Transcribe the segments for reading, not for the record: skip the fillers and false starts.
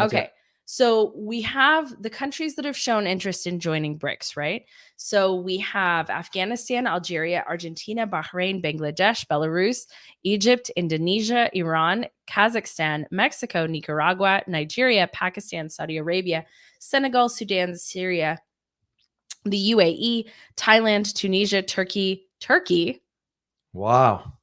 Okay. So we have the countries that have shown interest in joining BRICS, right? So we have Afghanistan, Algeria, Argentina, Bahrain, Bangladesh, Belarus, Egypt, Indonesia, Iran, Kazakhstan, Mexico, Nicaragua, Nigeria, Pakistan, Saudi Arabia, Senegal, Sudan, Syria, the UAE, Thailand, Tunisia, Turkey, Wow.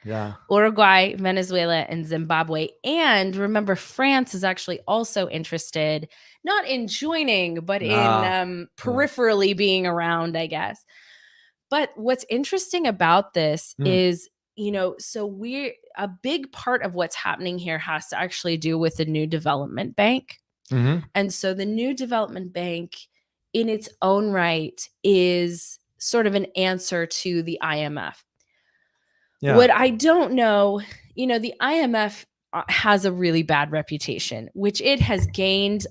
Yeah. Uruguay, Venezuela, and Zimbabwe. And remember, France is actually also interested, not in joining, but in peripherally being around, I guess. But what's interesting about this is, so a big part of what's happening here has to actually do with the new development bank. And so the new development bank in its own right is sort of an answer to the IMF. Yeah. What I don't know, the IMF has a really bad reputation, which it has gained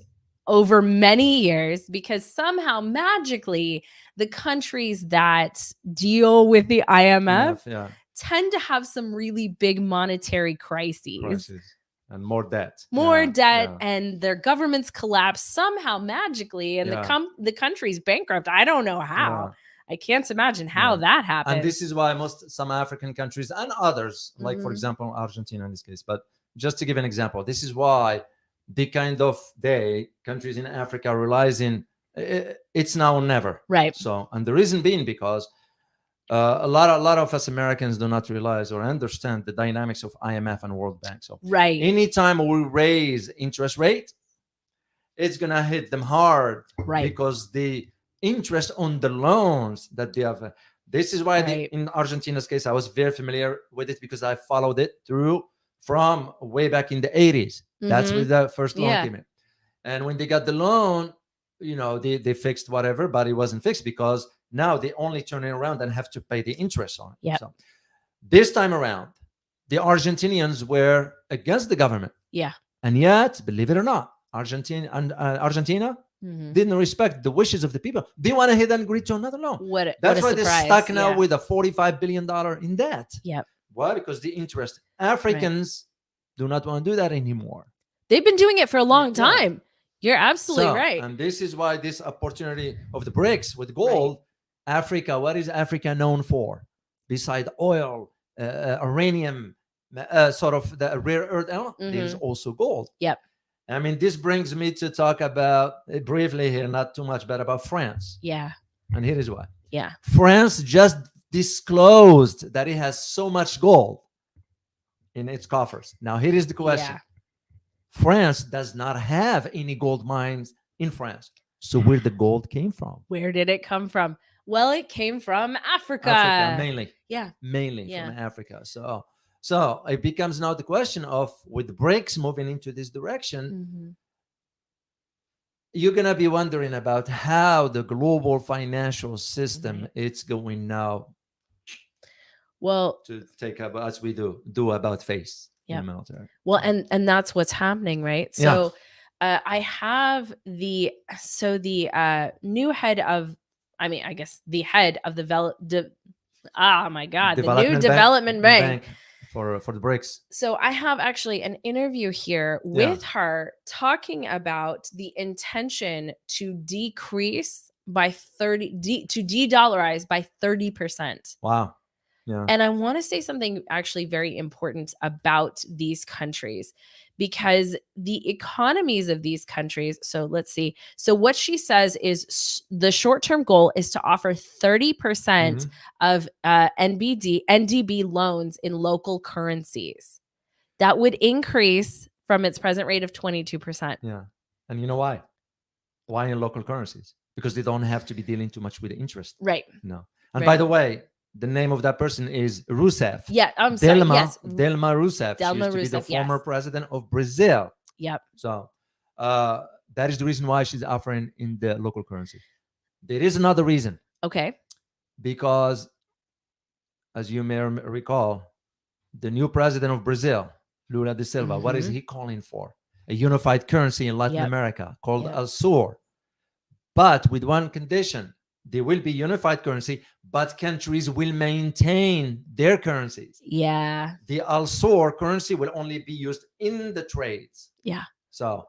over many years because somehow magically the countries that deal with the IMF tend to have some really big monetary crises. And more debt. And their governments collapse somehow magically, and the country's bankrupt. I don't know how. I can't imagine how that happens. And this is why some African countries and others, like for example, Argentina in this case, but just to give an example, this is why the kind of countries in Africa are realizing it's now or never. Right. So, and the reason being because a lot of us Americans do not realize or understand the dynamics of IMF and World Bank. So anytime we raise interest rate, it's going to hit them hard. Right. Because the interest on the loans that they have. This is why in Argentina's case, I was very familiar with it because I followed it through from way back in the 80s. That's when the first loan came in. And when they got the loan, they fixed whatever, but it wasn't fixed because now they only turn it around and have to pay the interest on it. Yep. So this time around, the Argentinians were against the government. Yeah. And yet, believe it or not, Argentina didn't respect the wishes of the people. They want to hit and agree to another loan. That's why they're stuck now with a $45 billion in debt. Yep. Why? Because the interest. Africans do not want to do that anymore. They've been doing it for a long time. You're absolutely right. And this is why this opportunity of the BRICS with gold, Africa, what is Africa known for? Beside oil, uranium, sort of the rare earth element, there's also gold. Yep. I mean, this brings me to talk about briefly here, not too much, but about France. Yeah. And here is why. Yeah. France just disclosed that it has so much gold in its coffers. Now, here is the question. Yeah. France does not have any gold mines in France. So where the gold came from? Where did it come from? Well, it came from Africa. Africa, mainly. Yeah. Mainly from Africa. So it becomes now the question of, with the BRICS moving into this direction, you're going to be wondering about how the global financial system it's going now to take up, as we do about face in the military. Well, and that's what's happening, right? So I have the new head of, I guess the head of the new development bank. For the BRICS. So I have actually an interview here with her talking about the intention to decrease by to de-dollarize by 30%. Wow. Yeah. And I want to say something actually very important about these countries, because the economies of these countries. So let's see. So what she says is the short-term goal is to offer 30% of NDB loans in local currencies. That would increase from its present rate of 22%. Yeah. And you know why? Why in local currencies? Because they don't have to be dealing too much with the interest. Right. No. And by the way, the name of that person is Rousseff. Yeah, I'm sorry. Yes. Dilma Rousseff. She used to be the former president of Brazil. Yep. So that is the reason why she's offering in the local currency. There is another reason. Okay. Because, as you may recall, the new president of Brazil, Lula da Silva, what is he calling for? A unified currency in Latin America called Al Sur. But with one condition, They will be unified currency, but countries will maintain their currencies. Yeah. The Al-Sor currency will only be used in the trades. Yeah. So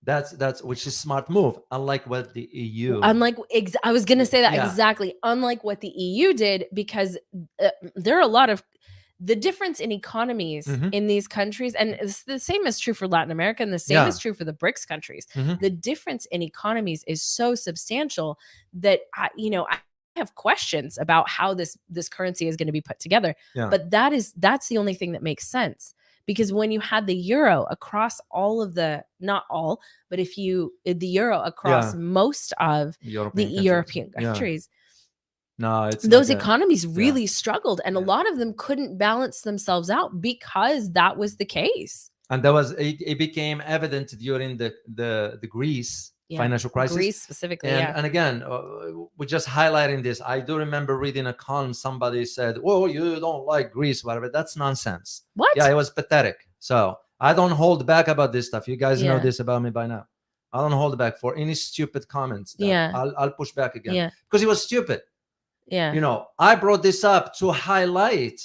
that's which is smart move, unlike what the EU. Unlike, I was going to say that Yeah. exactly. Unlike what the EU did, because there are a lot of the difference in economies in these countries, and the same is true for Latin America, and the same is true for the BRICS countries. The difference in economies is so substantial that I have questions about how this currency is going to be put together. Yeah. But that's the only thing that makes sense. Because when you had the euro across all of not all, but the euro across most of the European countries, no, it's those economies really struggled, and a lot of them couldn't balance themselves out because that was the case. And it became evident during the Greece financial crisis. Greece specifically, and again, we're just highlighting this. I do remember reading a column. Somebody said, "Well, you don't like Greece, whatever." That's nonsense. What? Yeah, it was pathetic. So I don't hold back about this stuff. You guys know this about me by now. I don't hold back for any stupid comments. I'll push back again because it was stupid. Yeah. I brought this up to highlight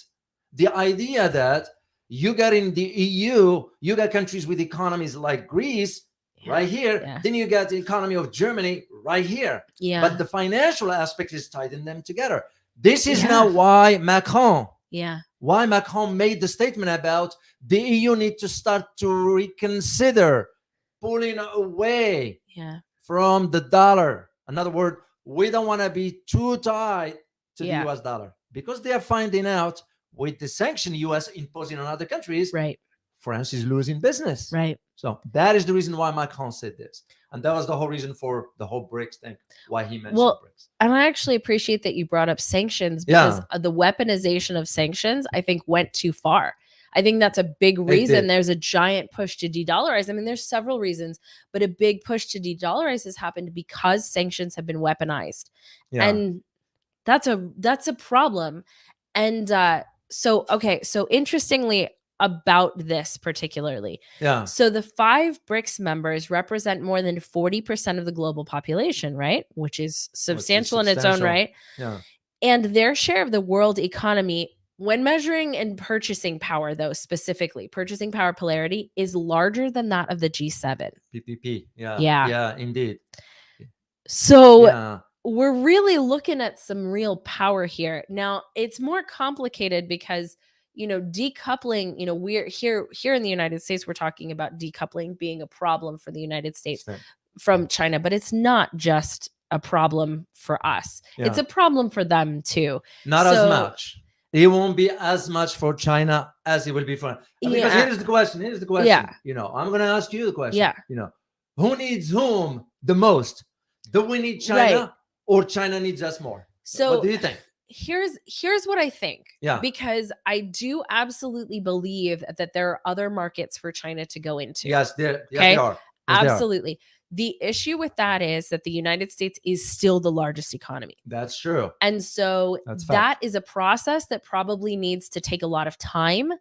the idea that you got in the EU, you got countries with economies like Greece right here. Then you got the economy of Germany right here. But the financial aspect is tied in them together. This is now why Macron made the statement about the EU need to start to reconsider pulling away from the dollar. In other words, we don't want to be too tied to the US dollar, because they are finding out with the sanction US imposing on other countries, France is losing business. So that is the reason why Macron said this. And that was the whole reason for the whole BRICS thing, why he mentioned BRICS. And I actually appreciate that you brought up sanctions, because the weaponization of sanctions, I think, went too far. I think that's a big reason there's a giant push to de-dollarize. I mean, there's several reasons, but a big push to de-dollarize has happened because sanctions have been weaponized. And that's a problem. And so interestingly about this particularly. So the 5 BRICS members represent more than 40% of the global population, right? Which is substantial in its own right. And their share of the world economy, when measuring in purchasing power, though, specifically, purchasing power polarity is larger than that of the G7. PPP. Yeah, indeed. So we're really looking at some real power here. Now, it's more complicated because, decoupling, we're here in the United States, we're talking about decoupling being a problem for the United States from China, but it's not just a problem for us. It's a problem for them too. Not as much. It won't be as much for China as it will be for, because here's the question. I'm going to ask you the question. Who needs whom the most? Do we need China or China needs us more? So what do you think? Here's what I think. Because I do absolutely believe that there are other markets for China to go into. Yes, they are. Absolutely. The issue with that is that the United States is still the largest economy. That's true. And so that is a process that probably needs to take a lot of time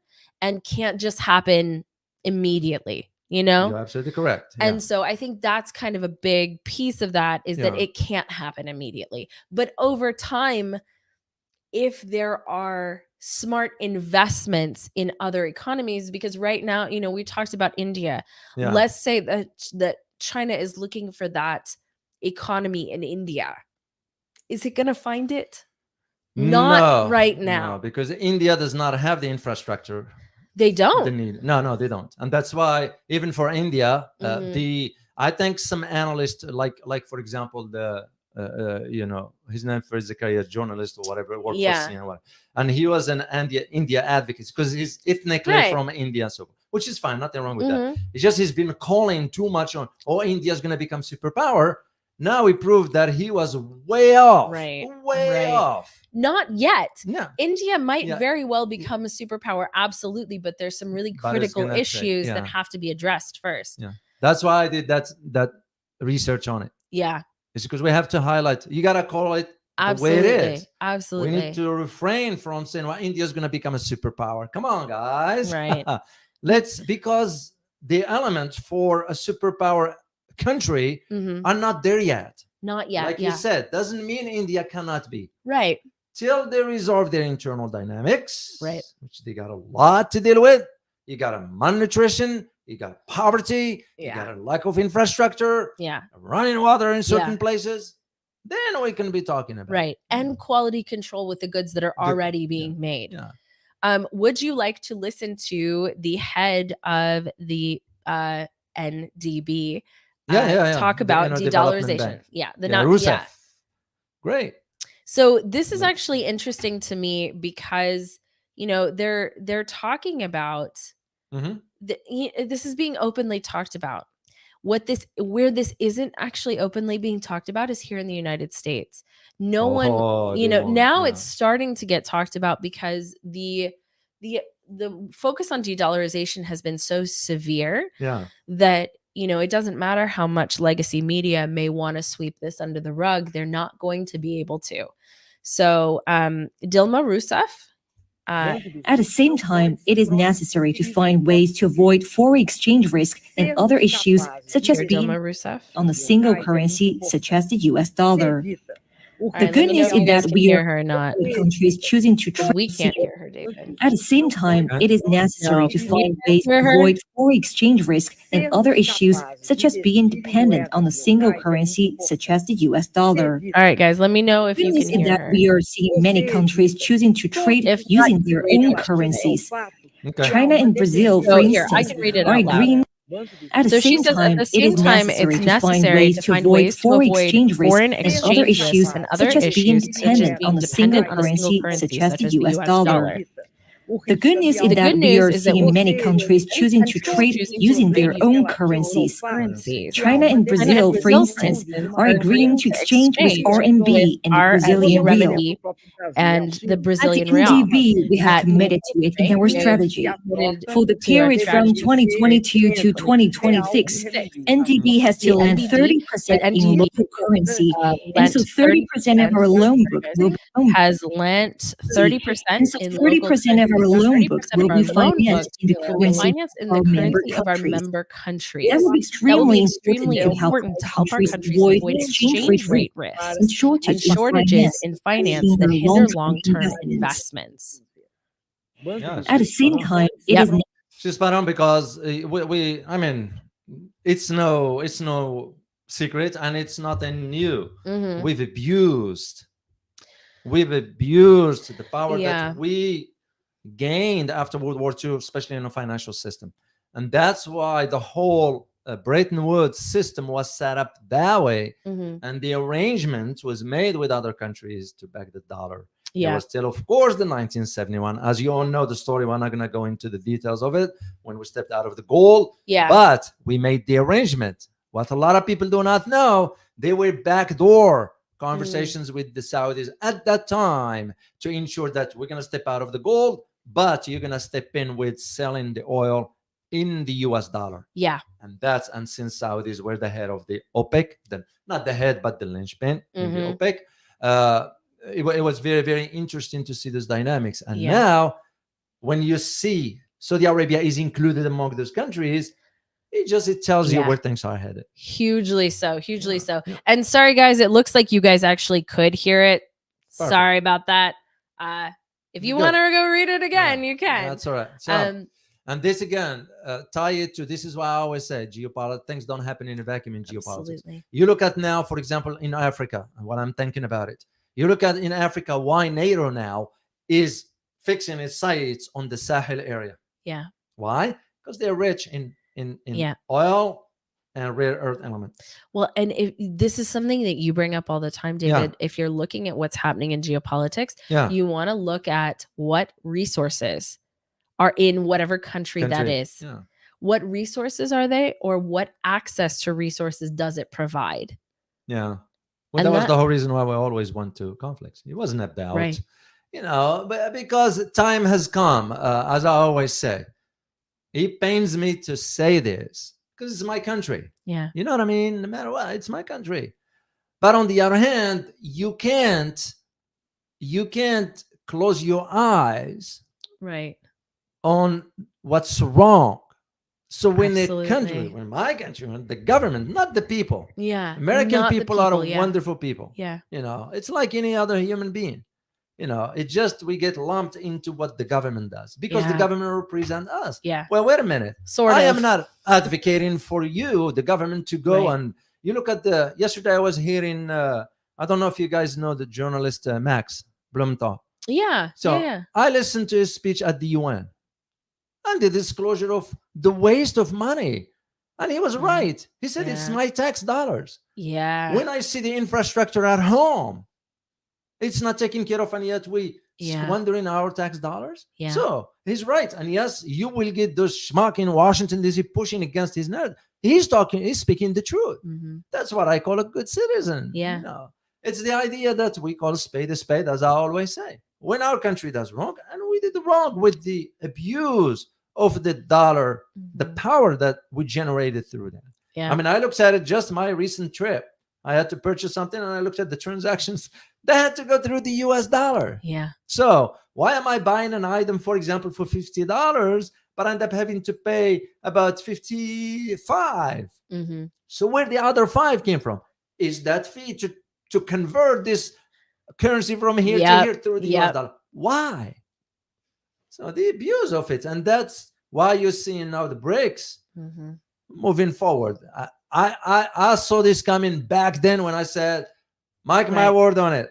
and can't just happen immediately, You're absolutely correct. And so I think that's kind of a big piece of that, is that it can't happen immediately. But over time, if there are smart investments in other economies, because right now, we talked about India. Let's say that China is looking for that economy in India. Is it going to find it? Not right now. No, because India does not have the infrastructure. They don't. They need. No, they don't. And that's why even for India, I think some analysts, like for example, his name is a journalist or whatever, worked for CNN, and he was an India advocate because he's ethnically from India, so which is fine, nothing wrong with that. It's just he's been calling too much on, India's going to become superpower. Now he proved that he was way off. Way off. Not yet. India might very well become a superpower, absolutely, but there's some really critical issues that have to be addressed first. That's why I did that research on it. It's because we have to highlight, you got to call it the way it is. Absolutely. We need to refrain from saying, India's going to become a superpower. Come on, guys. Because the elements for a superpower country are not there yet. Not yet. Like you said, doesn't mean India cannot be. Right. Till they resolve their internal dynamics, right, which they got a lot to deal with. You got a malnutrition, you got poverty, you got a lack of infrastructure, running water in certain places. Then we can be talking about and quality control with the goods that are already being made. Would you like to listen to the head of the NDB talk about de-dollarization? Rousseff. Great. So this is actually interesting to me because, you know, they're talking about this is being openly talked about. Where this isn't actually openly being talked about is here in the United States. No one, you know, now it's starting to get talked about because the focus on de-dollarization has been so severe that, you know, it doesn't matter how much legacy media may want to sweep this under the rug, they're not going to be able to. So Dilma Rousseff. At the same time, it is necessary to find ways to avoid foreign exchange risk and other issues, such as being on a single currency, such as the US dollar. The good news is that we are countries choosing to trade. We can't hear her, David. At the same time, it is necessary to find ways to avoid foreign exchange risk and other issues, such as being dependent on a single currency, such as the US dollar. All right, guys, let me know if you can hear her. We are seeing many countries choosing to trade using their own currencies. China and Brazil, for instance, are agreeing. At the same time, it is necessary to find ways to avoid foreign exchange risk and other issues, such as being dependent on a single currency, such as the US dollar. The good news is that we are seeing many countries choosing to trade using their own currencies. China and Brazil, for instance, are agreeing to exchange with RMB and the Brazilian real. And the Brazilian real. At the NDB, we have committed to it in our strategy. For the period from 2022 to 2026, NDB has to lend 30% in local currency, and so 30% of our loan book will be has lent 30% in 30% of our loan book will be financed in the currency of our member countries. That will be extremely important to help our countries avoid exchange rate risks and shortages in finance that hinder long-term investments. At the same time, it is she's spot on because I mean, it's no secret and it's not a new. We've abused the power that we gained after World War II, especially in the financial system. And that's why the whole Bretton Woods system was set up that way. And the arrangement was made with other countries to back the dollar. There was still, of course, the 1971. As you all know the story, we're not going to go into the details of it when we stepped out of the gold. But we made the arrangement. What a lot of people do not know, they were backdoor conversations with the Saudis at that time to ensure that we're going to step out of the gold, but you're going to step in with selling the oil in the US dollar. And since Saudis were the head of the OPEC, not the head, but the linchpin in the OPEC, it was very, very interesting to see those dynamics. And now when you see Saudi Arabia is included among those countries, it tells you where things are headed. Hugely so. And sorry, guys, it looks like you guys actually could hear it. Perfect. Sorry about that. If you want to go read it again, you can. That's all right. So, and this again, tie it to, this is why I always say geopolitics, things don't happen in a vacuum in geopolitics. Absolutely. You look at now, for example, in Africa, and what I'm thinking about it. You look at in Africa, why NATO now is fixing its sights on the Sahel area. Why? Because they're rich in oil and rare earth elements. Well, and this is something that you bring up all the time, David. If you're looking at what's happening in geopolitics, you want to look at what resources are in whatever country that is. What resources are they, or what access to resources does it provide? Well, that was the whole reason why we always went to conflicts. It wasn't about, you know, but because time has come, as I always say. It pains me to say this because it's my country. You know what I mean? No matter what, it's my country. But on the other hand, you can't close your eyes on what's wrong. So when when my country, when the government, not the people, American people are wonderful people. It's like any other human being. It's just we get lumped into what the government does because the government represents us. Well, wait a minute. I am not advocating for you, the government, to go and you look at yesterday I was hearing, I don't know if you guys know the journalist Max Blumenthal. I listened to his speech at the UN and the disclosure of the waste of money. And he was right. He said, it's my tax dollars. When I see the infrastructure at home, it's not taken care of, and yet we squandering our tax dollars. So he's right. And yes, you will get those schmuck in Washington DC pushing against his narrative. He's speaking the truth. That's what I call a good citizen. It's the idea that we call a spade, as I always say. When our country does wrong, and we did wrong with the abuse of the dollar, the power that we generated through that. I mean, I looked at it, just my recent trip. I had to purchase something and I looked at the transactions. They had to go through the US dollar. So why am I buying an item, for example, for $50, but I end up having to pay about 55? So where the other 5 came from? Is that fee to convert this currency from here to here through the US dollar? Why? So the abuse of it. And that's why you're seeing now the BRICS moving forward. I saw this coming back then when I said, Mike, my word on it.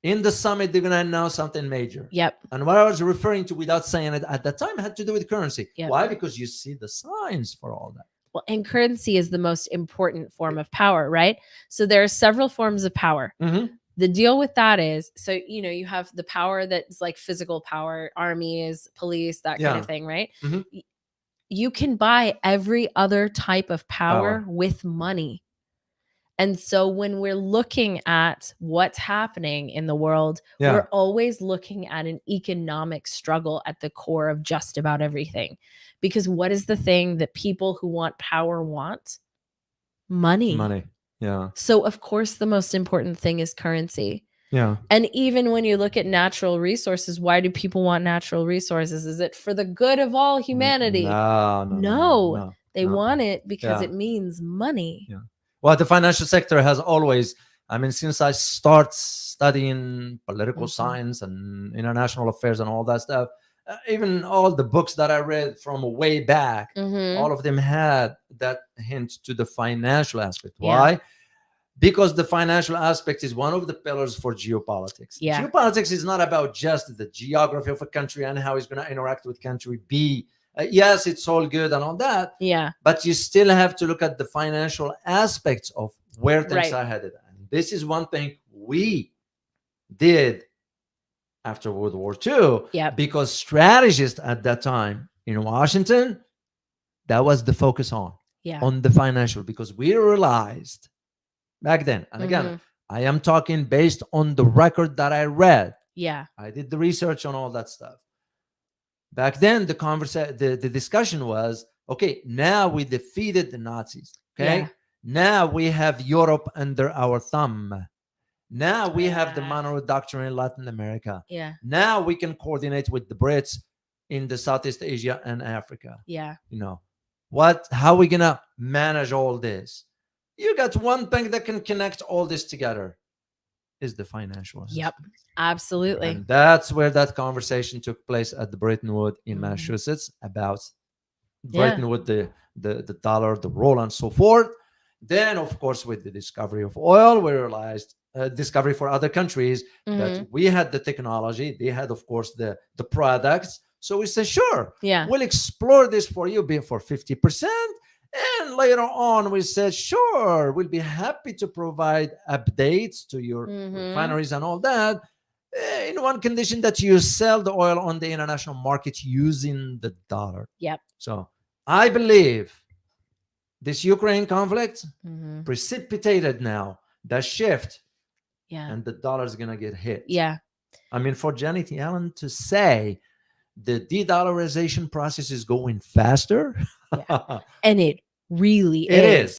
In the summit, they're going to announce something major. And what I was referring to without saying it at that time had to do with currency. Why? Because you see the signs for all that. Well, and currency is the most important form of power, right? So there are several forms of power. The deal with that is, so, you have the power that's like physical power, armies, police, that kind of thing, right? You can buy every other type of power with money. And so when we're looking at what's happening in the world, we're always looking at an economic struggle at the core of just about everything. Because what is the thing that people who want power want? Money. So of course, the most important thing is currency. And even when you look at natural resources, why do people want natural resources? Is it for the good of all humanity? No. They want it because it means money. Well, the financial sector has always, I mean, since I start studying political science and international affairs and all that stuff, even all the books that I read from way back, all of them had that hint to the financial aspect. Why? Because the financial aspect is one of the pillars for geopolitics. Geopolitics is not about just the geography of a country and how it's going to interact with country B. Yes, it's all good and all that. But you still have to look at the financial aspects of where things are headed. And this is one thing we did after World War II. Because strategists at that time in Washington, that was the focus on the financial, because we realized back then, and again, I am talking based on the record that I read. I did the research on all that stuff. Back then, the discussion was, okay, now we defeated the Nazis. Okay, now we have Europe under our thumb. Now we have the Monroe Doctrine in Latin America. Now we can coordinate with the Brits in the Southeast Asia and Africa. How are we gonna manage all this? You got one thing that can connect all this together, is the financial aspect. Absolutely. And that's where that conversation took place at the Bretton Woods in Massachusetts about Bretton Woods, the dollar, the role, and so forth. Then, of course, with the discovery of oil, we realized discovery for other countries that we had the technology. They had, of course, the products. So we said, sure, we'll explore this for you for 50%. And later on, we said, sure, we'll be happy to provide updates to your refineries and all that, in one condition, that you sell the oil on the international market using the dollar. So I believe this Ukraine conflict precipitated now the shift, and the dollar is going to get hit. I mean, for Janet Yellen to say the de-dollarization process is going faster. And it really is.